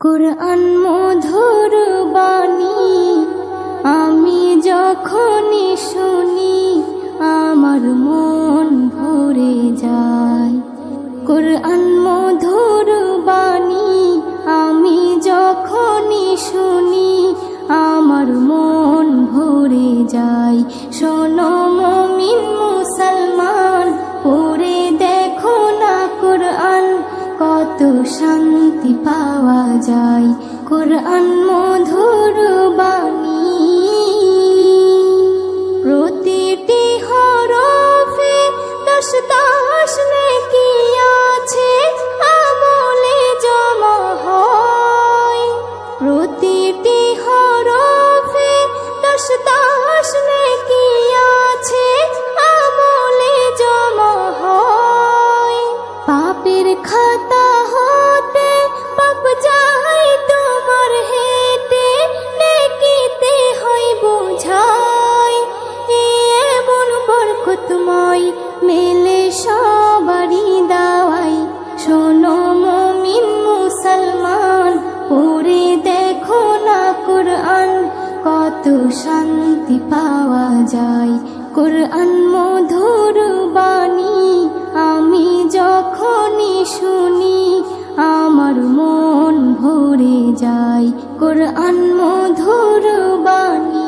কুরআন মধুর বাণী আমি যখনই শুনি আমার মন ভরে যায়। কুরআন মধুর বাণী আমি যখনই শুনি আমার মন ভরে যায়। শোনো মুমিন মুসলমান, পড়ে দেখো না কুরআন, কত শান্তি পাওয়া যায়। কুরআন মধুর বাণী প্রতিটি হরফে 10 নেকি আছে, আমলে জমা হয়। প্রতিটি হরফে 10 নেকি আছে, আমলে জমা হয়। পাপের খাতা হতে পাপ যায় তোমার হেঁটে, নেকিতে হয় বোঝাই। এমন বরকতময় মেলে সবারই দাওয়াই। শোনো মুমিন মুসলমান, পড়ে দেখো না কুরআন, কত শান্তি পাওয়া যায়। কুরআন মধুর বাণী আমি যখনই শুনি আমার মন ভরে যায়। কুরআন মধুর বাণী।